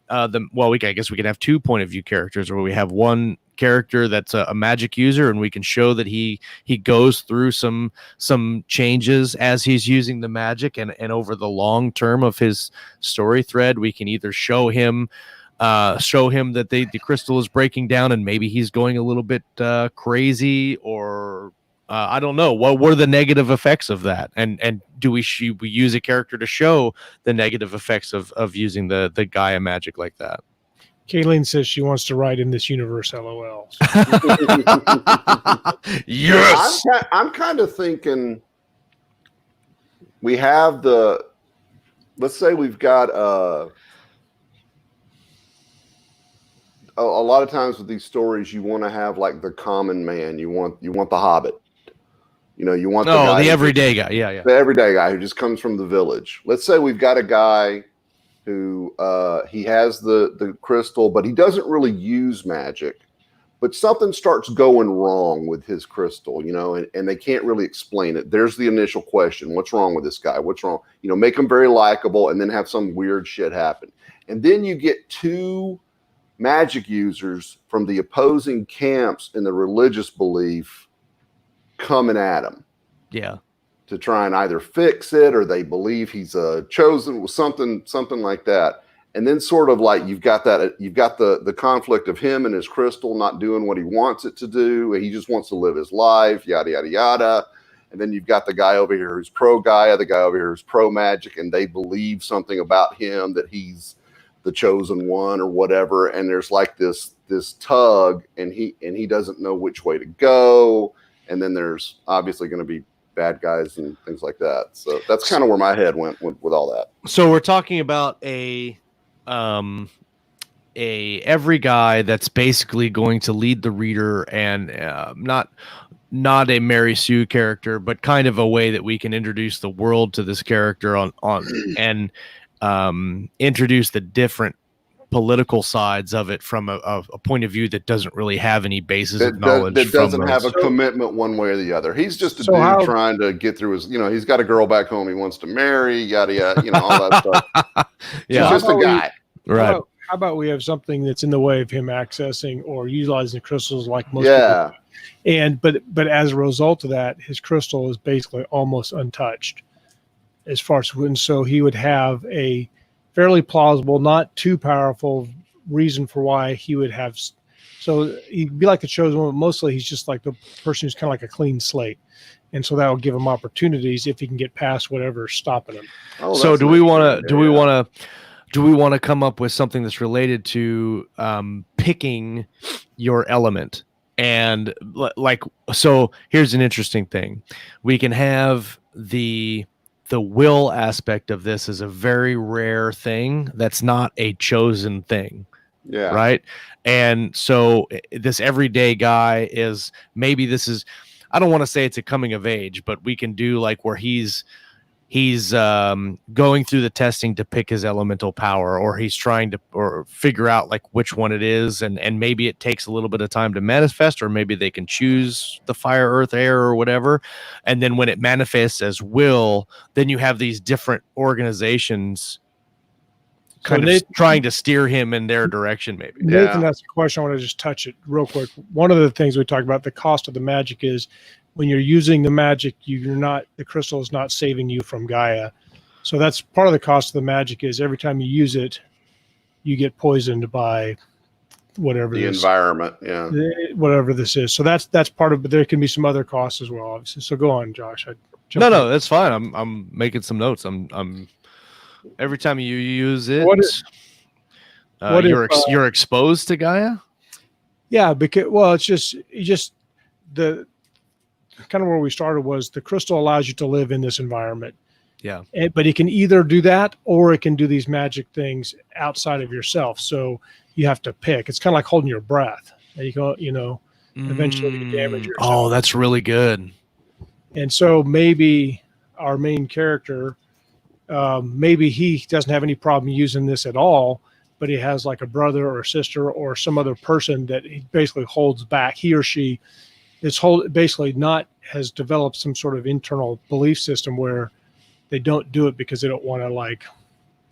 I guess we can have 2 point of view characters, where we have one character that's a magic user, and we can show that he goes through some changes as he's using the magic, and over the long term of his story thread, we can either show him that the crystal is breaking down and maybe he's going a little bit crazy, or I don't know. What are the negative effects of that? And should we use a character to show the negative effects of using the Gaia magic like that? Kayleen says she wants to write in this universe, LOL. Yes! I'm kind of thinking we have let's say we've got a lot of times with these stories, you want to have like the common man. You want the Hobbit. You want the everyday guy. Yeah. The everyday guy who just comes from the village. Let's say we've got a guy who he has the crystal, but he doesn't really use magic. But something starts going wrong with his crystal, and they can't really explain it. There's the initial question: what's wrong with this guy? What's wrong? Make him very likable, and then have some weird shit happen. And then you get 2 magic users from the opposing camps in the religious belief coming at him. Yeah. To try and either fix it, or they believe he's chosen with something like that. And then sort of like you've got the conflict of him and his crystal not doing what he wants it to do. He just wants to live his life, yada, yada, yada. And then you've got the guy over here who's pro Gaia, the guy over here who's pro magic, and they believe something about him, that he's the chosen one or whatever. And there's like this tug, and he doesn't know which way to go. And then there's obviously going to be bad guys and things like that. So that's kind of where my head went with all that. So we're talking about a every guy that's basically going to lead the reader, and not a Mary Sue character, but kind of a way that we can introduce the world to this character and introduce the different political sides of it from a point of view that doesn't really have any basis of knowledge. That doesn't have a commitment one way or the other. He's just a dude trying to get through his, he's got a girl back home he wants to marry, yada, yada, all that stuff. Yeah. He's just a guy. Right. How about we have something that's in the way of him accessing or utilizing the crystals like most people do. And but as a result of that, his crystal is basically almost untouched as far as, and so he would have a fairly plausible, not too powerful reason for why he would have. So he'd be like the chosen one, but mostly he's just like the person who's kind of like a clean slate. And so that will give him opportunities if he can get past whatever's stopping him. So do we want to come up with something that's related to picking your element? And so here's an interesting thing. We can have the will aspect of this is a very rare thing that's not a chosen thing. Yeah. Right. And so this everyday guy is, maybe this is, I don't want to say it's a coming of age, but we can do like where he's going through the testing to pick his elemental power, or he's trying to or figure out like which one it is, and maybe it takes a little bit of time to manifest, or maybe they can choose the fire, earth, air, or whatever. And then when it manifests as will, then you have these different organizations kind of trying to steer him in their direction, maybe. Nathan, that's a question. I want to just touch it real quick. One of the things we talked about, the cost of the magic, is when you're using the magic, the crystal is not saving you from Gaia. So that's part of the cost of the magic, is every time you use it, you get poisoned by whatever the environment. Yeah. Whatever this is. So that's part of, but there can be some other costs as well, obviously. So go on, Josh. No, that's fine. I'm making some notes. I'm every time you use it, you're exposed to Gaia. Yeah, because it's just the kind of where we started was the crystal allows you to live in this environment. Yeah. But it can either do that, or it can do these magic things outside of yourself. So you have to pick. It's kind of like holding your breath. And you go, eventually you damage yourself. Oh, that's really good. And so maybe our main character, maybe he doesn't have any problem using this at all, but he has like a brother or a sister or some other person that he basically holds back. He or she has developed some sort of internal belief system where they don't do it because they don't want to like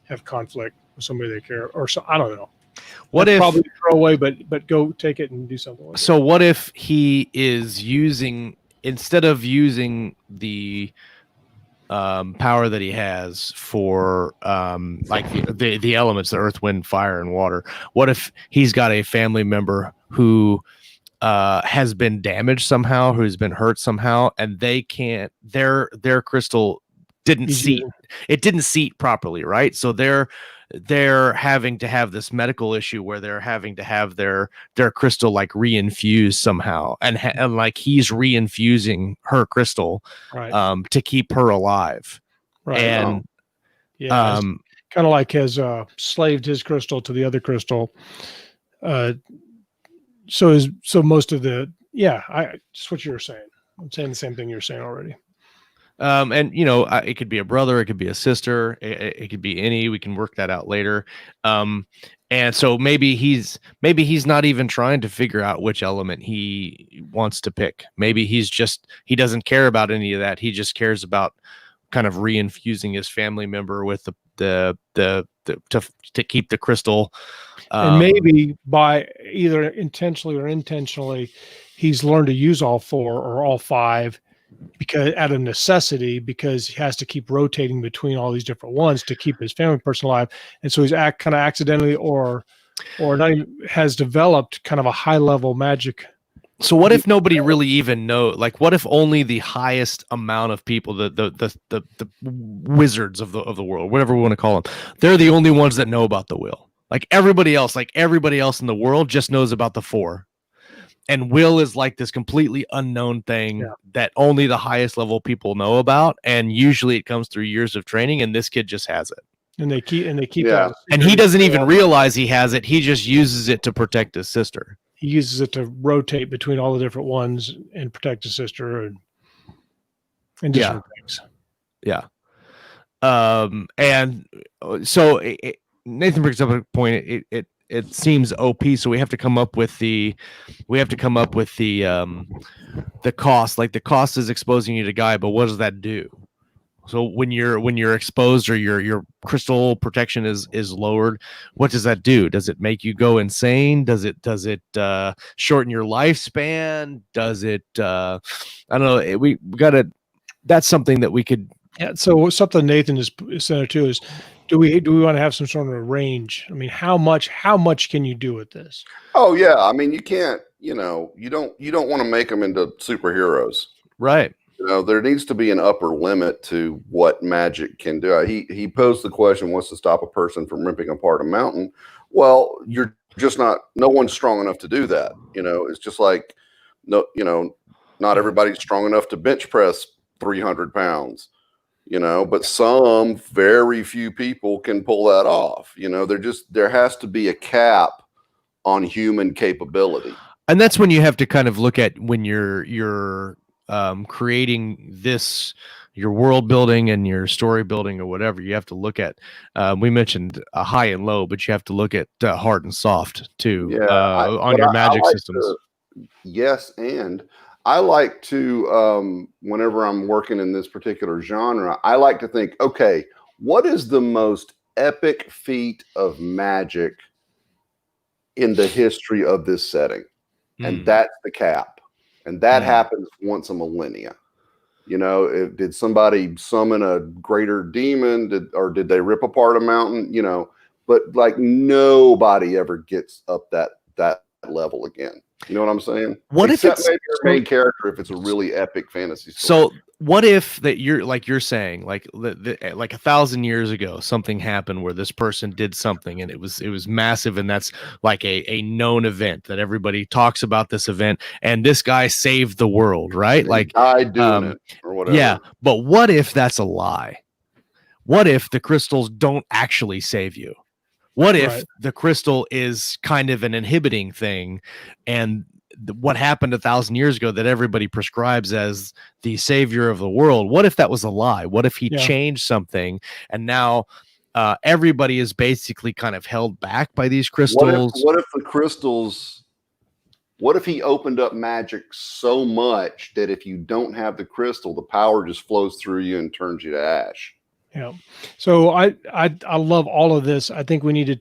have conflict with somebody they care, or so. I don't know. That's probably throw away, but go take it and do something with it. So what if he is instead of using the power that he has for like the elements, the earth, wind, fire, and water? What if he's got a family member who has been damaged somehow, who's been hurt somehow, and they can't, their crystal didn't seat properly, right? So they're having to have this medical issue where they're having to have their crystal like reinfused somehow, and like he's reinfusing her crystal, right, to keep her alive, right? And kind of like has slaved his crystal to the other crystal. So most of just what you were saying. I'm saying the same thing you're saying already. And it could be a brother, it could be a sister, it could be any. We can work that out later. And so maybe he's not even trying to figure out which element he wants to pick. Maybe he doesn't care about any of that. He just cares about kind of reinfusing his family member with the to keep the crystal. And maybe by either intentionally or intentionally, he's learned to use all 4 or all 5 because out of necessity, because he has to keep rotating between all these different ones to keep his family person alive. And so he's kind of accidentally or not even has developed kind of a high level magic. So what if nobody really even know? Like, what if only the highest amount of people, the wizards of the world, whatever we want to call them, they're the only ones that know about the will. Like everybody else in the world just knows about the 4. And will is like this completely unknown thing that only the highest level people know about. And usually it comes through years of training, and this kid just has it. And they keep Yeah. And he doesn't even realize he has it. He just uses it to protect his sister. He uses it to rotate between all the different ones and protect his sister and different things. Yeah. And so Nathan brings up a point. It seems OP, so we have to come up with the cost. Like the cost is exposing you to Gaia, but what does that do? So when you're exposed or your crystal protection is lowered, what does that do? Does it make you go insane? Does it shorten your lifespan? Does it I don't know. We gotta. That's something that we could. Yeah. So something Nathan is sent to is, do we want to have some sort of a range? I mean, how much can you do with this? Oh yeah, I mean you can't. You don't want to make them into superheroes, Right. There needs to be an upper limit to what magic can do. He posed the question, what's to stop a person from ripping apart a mountain? Well, you're just not, no one's strong enough to do that. It's just like, not everybody's strong enough to bench press 300 pounds, but some very few people can pull that off. There has to be a cap on human capability. And that's when you have to kind of look at when you're creating your world building and your story building or whatever. You have to look at, we mentioned high and low, but you have to look at hard and soft too, on your magic systems. Yes. And I like to, whenever I'm working in this particular genre, I like to think, okay, what is the most epic feat of magic in the history of this setting? And that's the cap. And that happens once a millennia. Did somebody summon a greater demon? Or did they rip apart a mountain? But like nobody ever gets up that level again. You know what I'm saying? What Except if it's maybe your main character if it's a really epic fantasy So story? what if that you're saying like 1,000 years ago something happened where this person did something and it was massive, and that's like a known event that everybody talks about this event, and this guy saved the world, right? Like I doing it or whatever. Yeah, but what if that's a lie? What if the crystals don't actually save you? What if the crystal is kind of an inhibiting thing, and what happened 1,000 years ago that everybody prescribes as the savior of the world? What if that was a lie? What if he changed something, and now everybody is basically kind of held back by these crystals? What if the crystals? What if he opened up magic so much that if you don't have the crystal, the power just flows through you and turns you to ash? Yeah. So I love all of this. I think we need to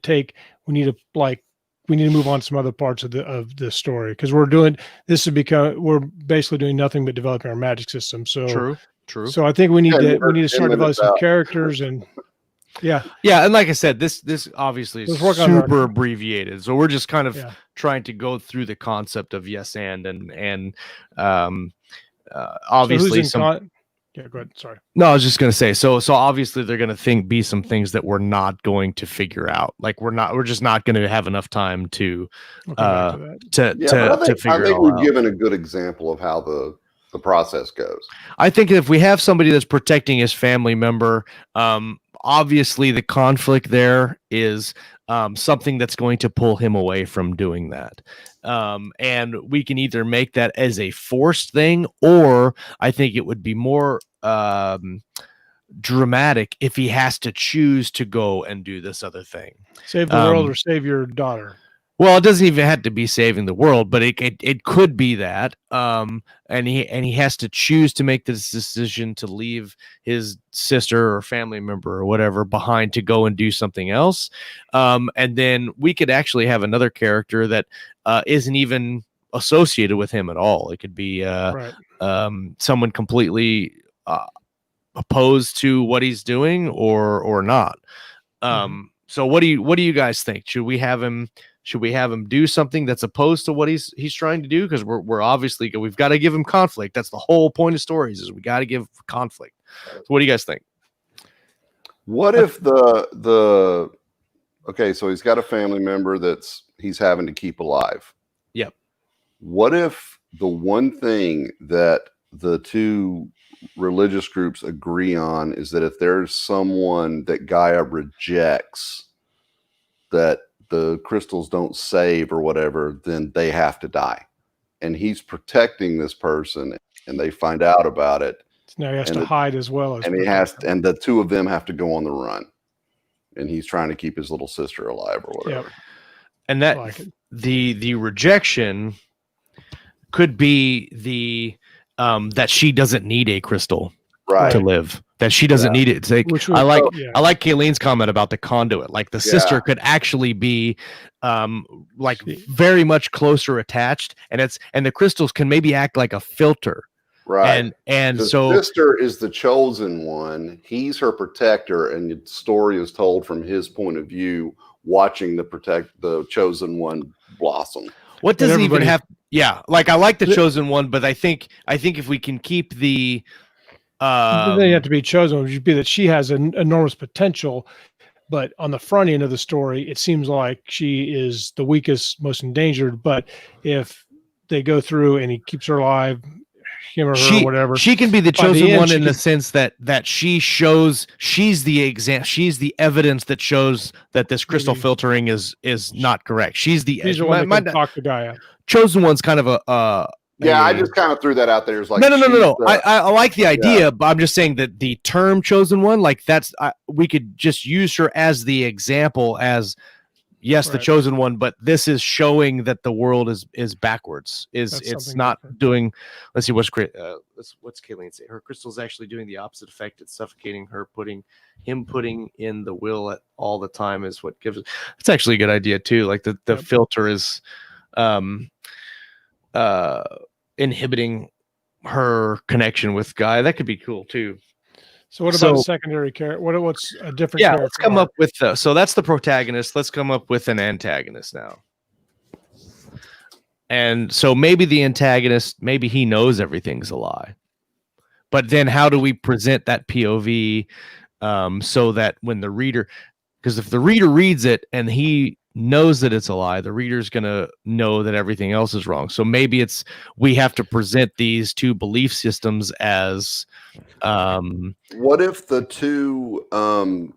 move on to some other parts of the story, because we're basically doing nothing but developing our magic system. So True. So I think we need to start developing some characters and yeah. And like I said, this obviously is super abbreviated. So we're just kind of trying to go through the concept of yes and obviously yeah, go ahead. Sorry. No, I was just gonna say. So obviously they're gonna be some things that we're not going to figure out. Like we're just not going to have enough time to figure it all out. I think we've given a good example of how the process goes. I think if we have somebody that's protecting his family member, obviously the conflict there is something that's going to pull him away from doing that. And we can either make that as a forced thing, or I think it would be more dramatic if he has to choose to go and do this other thing. Save the world or save your daughter. Well, it doesn't even have to be saving the world, but it could be that. And he has to choose to make this decision to leave his sister or family member or whatever behind to go and do something else. And then we could actually have another character that isn't even associated with him at all. It could be someone completely opposed to what he's doing or not. So what do you guys think? Should we have him do something that's opposed to what he's trying to do? Because we're obviously, we've got to give him conflict. That's the whole point of stories, is we got to give conflict. So what do you guys think? What if okay, so he's got a family member he's having to keep alive. Yep. What if the one thing that the two religious groups agree on is that if there's someone that Gaia rejects, that the crystals don't save or whatever, then they have to die, and he's protecting this person, and they find out about it. So now he has to hide as well as, and the two of them have to go on the run, and he's trying to keep his little sister alive or whatever. Yep. And that the rejection could be the that she doesn't need a crystal to live. That she doesn't need it. I like Kayleen's comment about the conduit. Like the sister could actually be very much closer attached, and the crystals can maybe act like a filter. Right. And the so sister is the chosen one. He's her protector, and the story is told from his point of view, watching the chosen one blossom. What does it even have? Yeah, like I like the chosen one, but I think if we can keep the they have to be chosen, would be that she has an enormous potential, but on the front end of the story, it seems like she is the weakest, most endangered. But if they go through and he keeps her alive, him or her, whatever, she can be the chosen one in the sense that she shows she's the evidence that shows that this crystal filtering is not correct. She's the one that can talk to Gaia. Chosen one's kind of a I just kind of threw that out there. As like no. I like the idea, but I'm just saying that the term chosen one, like we could just use her as the example as the chosen one, but this is showing that the world is backwards. It's not different. Doing. Let's see what's Kayleen say. Her crystal's actually doing the opposite effect. It's suffocating her, putting in the will at all the time is what gives it. It's actually a good idea too. Like the filter is inhibiting her connection with Guy. That could be cool too. So what about a secondary character? What's a different character? Let's come up with so that's the protagonist. Let's come up with an antagonist now. And so maybe the antagonist, maybe he knows everything's a lie. But then how do we present that POV so that when the reader, because if the reader reads it and he knows that it's a lie, the reader's going to know that everything else is wrong. So maybe we have to present these two belief systems as what if the two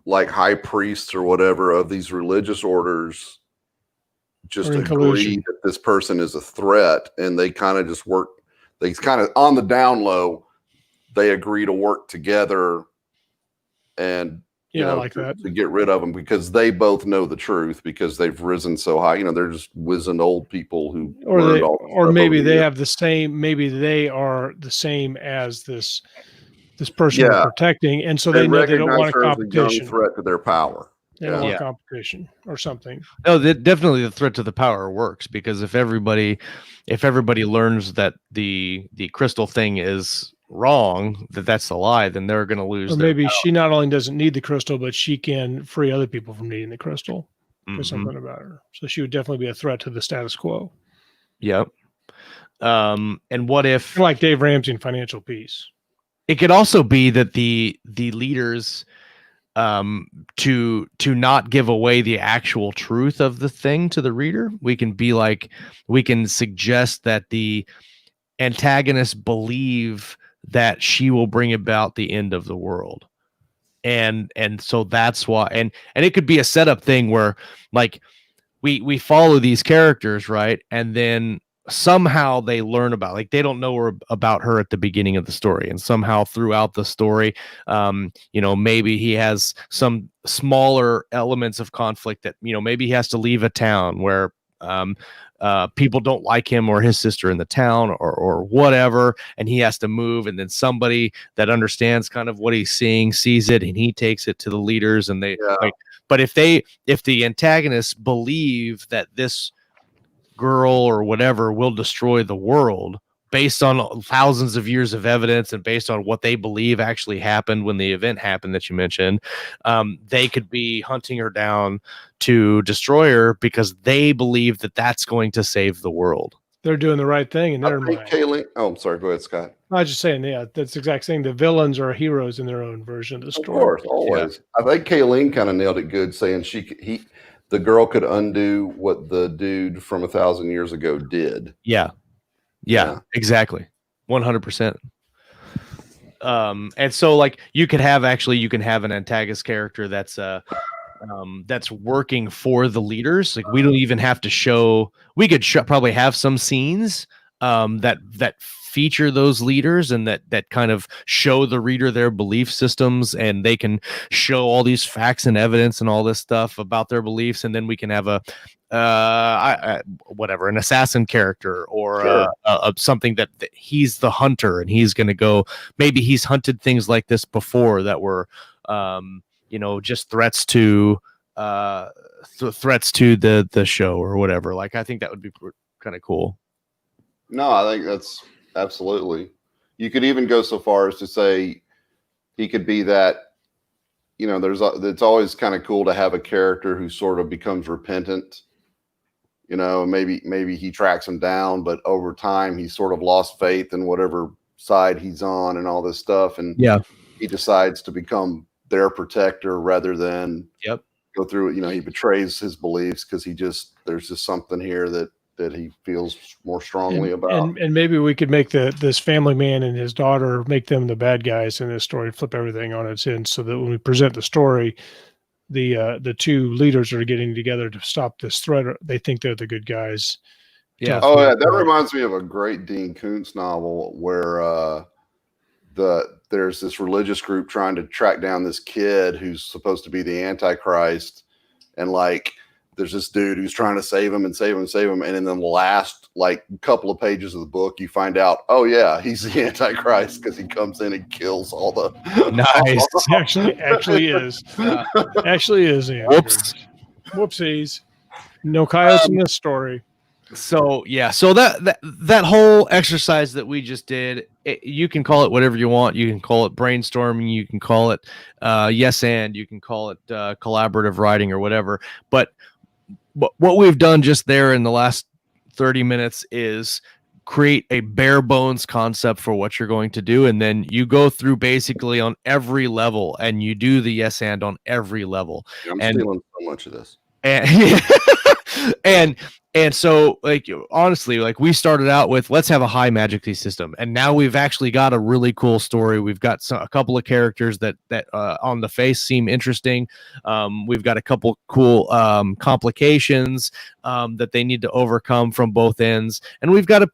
like high priests or whatever of these religious orders just agree that this person is a threat, and they kind of just work, they kind of on the down low, they agree to work together and like that, to get rid of them because they both know the truth because they've risen so high. They're just wizened old people who, or maybe they have the same. Maybe they are the same as this person they're protecting, and so they know they don't want a competition. Threat to their power. They don't want competition or something. No, definitely the threat to the power works because if everybody learns that the crystal thing is wrong, that's a lie, then they're going to lose. Or maybe she not only doesn't need the crystal, but she can free other people from needing the crystal. There's something about her. So she would definitely be a threat to the status quo. Yep. And what if, like Dave Ramsey in Financial Peace? It could also be that the leaders to not give away the actual truth of the thing to the reader. We can suggest that the antagonists believe that she will bring about the end of the world. And so that's why, and it could be a setup thing where like we follow these characters, right? And then somehow they learn about, like, they don't know about her at the beginning of the story, and somehow throughout the story, maybe he has some smaller elements of conflict that, maybe he has to leave a town where people don't like him or his sister in the town or whatever, and he has to move, and then somebody that understands kind of what he's seeing sees it, and he takes it to the leaders, and they like. But if the antagonists believe that this girl or whatever will destroy the world based on thousands of years of evidence and based on what they believe actually happened when the event happened that you mentioned, they could be hunting her down to destroy her because they believe that that's going to save the world. They're doing the right thing in their mind. Kayleen, I'm sorry. Go ahead, Scott. I was just saying, yeah, that's the exact same. The villains are heroes in their own version of the story. Of course, always. Yeah. I think Kayleen kind of nailed it good, saying the girl could undo what the dude from 1,000 years ago did. Yeah, exactly. 100%. And so like you can have an antagonist character that's working for the leaders. Like we don't even have to show, we could probably have some scenes that feature those leaders and that kind of show the reader their belief systems, and they can show all these facts and evidence and all this stuff about their beliefs, and then we can have an assassin character or something that he's the hunter and he's going to go, maybe he's hunted things like this before that were just threats to the show or whatever. Like I think that would be kind of cool. No, I think that's absolutely. You could even go so far as to say he could be that, it's always kind of cool to have a character who sort of becomes repentant. Maybe he tracks him down, but over time he's sort of lost faith in whatever side he's on and all this stuff. And he decides to become their protector rather than go through it. He betrays his beliefs because there's just something here that he feels more strongly about. And maybe we could make this family man and his daughter, make them the bad guys in this story, flip everything on its end, so that when we present the story, the two leaders are getting together to stop this threat. They think they're the good guys. Yeah. Oh yeah, that reminds me of a great Dean Koontz novel where there's this religious group trying to track down this kid who's supposed to be the Antichrist, and like there's this dude who's trying to save him. And in the last couple of pages of the book, you find out, oh yeah, he's the Antichrist because he comes in and kills all the. Nice. actually is. Actually is. Whoops. Whoopsies. No coyotes in this story. So that whole exercise that we just did, you can call it whatever you want. You can call it brainstorming. You can call it yes and. You can call it collaborative writing or whatever. But what we've done just there in the last 30 minutes is create a bare bones concept for what you're going to do, and then you go through basically on every level, and you do the yes and on every level. I'm stealing so much of this. And so, like, honestly, like we started out with, let's have a high magic system, and now we've actually got a really cool story. We've got a couple of characters that on the face seem interesting. We've got a couple cool complications that they need to overcome from both ends, and we've got a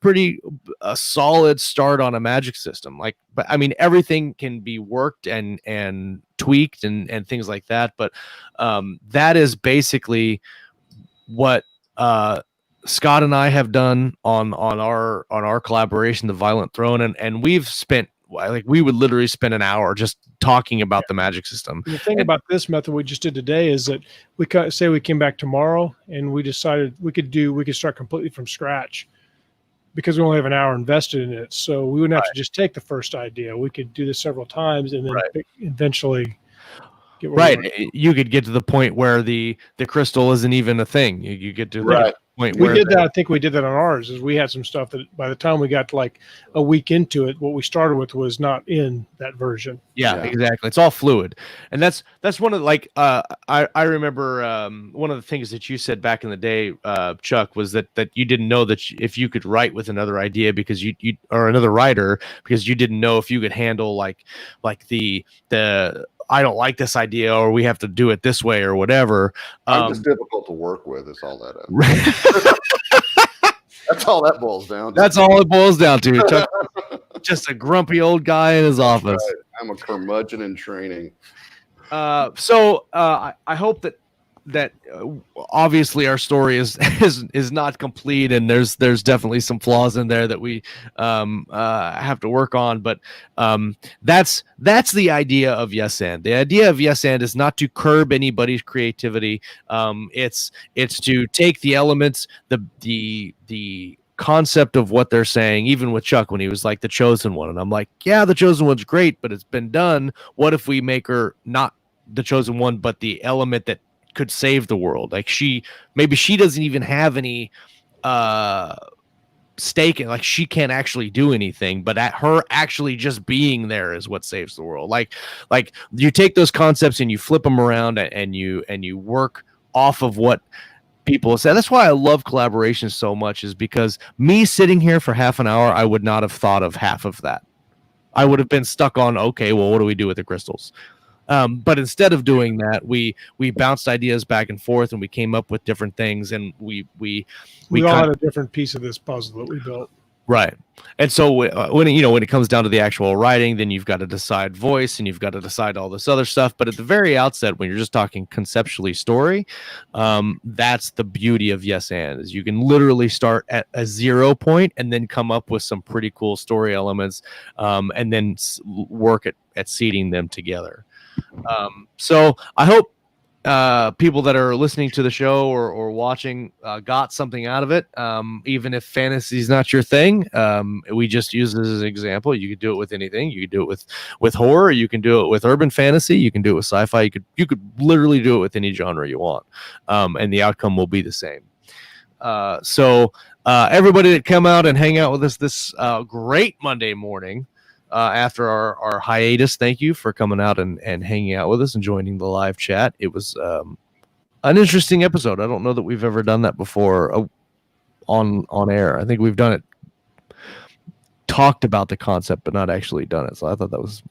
solid start on a magic system. Like, but I mean, everything can be worked and tweaked and things like that. But that is basically what Scott and I have done on our collaboration, The Violent Throne, and we've spent, like, we would literally spend an hour just talking about the magic system. The thing about this method we just did today is that we came back tomorrow and we decided we could start completely from scratch because we only have an hour invested in it. So we wouldn't have to just take the first idea. We could do this several times and then eventually. Right. You could get to the point where the crystal isn't even a thing. You get to the point where we did that. I think we did that on ours. Is we had some stuff that by the time we got like a week into it, what we started with was not in that version. Yeah, exactly. It's all fluid, and that's one of I remember one of the things that you said back in the day, Chuck, was that you didn't know that if you could write with another idea because you or another writer because you didn't know if you could handle like the I don't like this idea, or we have to do it this way, or whatever. I'm just difficult to work with. Is all that. That's all that boils down to. That's all it boils down to. Chuck, just a grumpy old guy in his office. Right. I'm a curmudgeon in training. So I hope that obviously our story is not complete, and there's definitely some flaws in there that we have to work on. But that's the idea of Yes And. The idea of Yes And is not to curb anybody's creativity. It's to take the elements, the concept of what they're saying, even with Chuck when he was like the chosen one, and I'm like, yeah, the chosen one's great, but it's been done. What if we make her not the chosen one, but the element that could save the world? Like maybe she doesn't even have any stake in, like she can't actually do anything, but at her actually just being there is what saves the world. Like you take those concepts and you flip them around and you work off of what people say. That's why I love collaboration so much, is because me sitting here for half an hour, I would not have thought of half of that. I would have been stuck on, okay, well, what do we do with the crystals? But instead of doing that, we bounced ideas back and forth, and we came up with different things, and we all had a different piece of this puzzle that we built. Right. And so when it comes down to the actual writing, then you've got to decide voice, and you've got to decide all this other stuff. But at the very outset, when you're just talking conceptually story, that's the beauty of Yes And, is you can literally start at a 0 point and then come up with some pretty cool story elements, and then work at seeding them together. So I hope people that are listening to the show or watching got something out of it. Even if fantasy is not your thing, we just use this as an example. You could do it with anything. You could do it with horror. You can do it with urban fantasy. You can do it with sci-fi. You could literally do it with any genre you want, and the outcome will be the same. So everybody that come out and hang out with us this great Monday morning, after our hiatus, thank you for coming out and hanging out with us and joining the live chat. It was an interesting episode. I don't know that we've ever done that before on air. I think we've done it, talked about the concept, but not actually done it. So I thought that was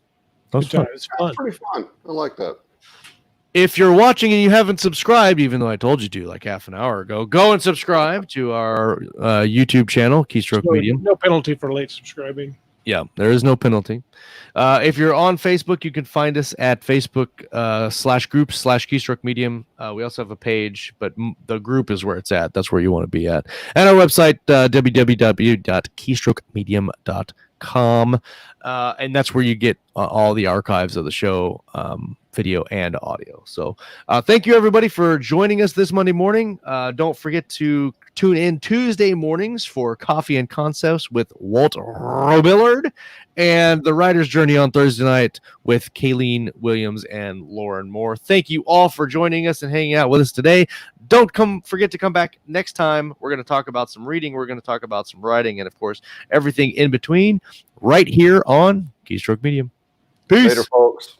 fun. It's fun. Pretty fun. I like that. If you're watching and you haven't subscribed, even though I told you to like half an hour ago, go and subscribe to our YouTube channel, Keystroke Medium. No penalty for late subscribing. Yeah, there is no penalty. If you're on Facebook, you can find us at Facebook /group/Keystroke Medium. We also have a page, but the group is where it's at. That's where you want to be at. And our website, www.keystrokemedium.com. And that's where you get all the archives of the show, video and audio. So thank you, everybody, for joining us this Monday morning. Don't forget to tune in Tuesday mornings for Coffee and Concepts with Walt Robillard, and The Writer's Journey on Thursday night with Kayleen Williams and Lauren Moore. Thank you all for joining us and hanging out with us today. Don't forget to come back next time. We're going to talk about some reading. We're going to talk about some writing, and of course, everything in between right here on Keystroke Medium. Peace. Later, folks.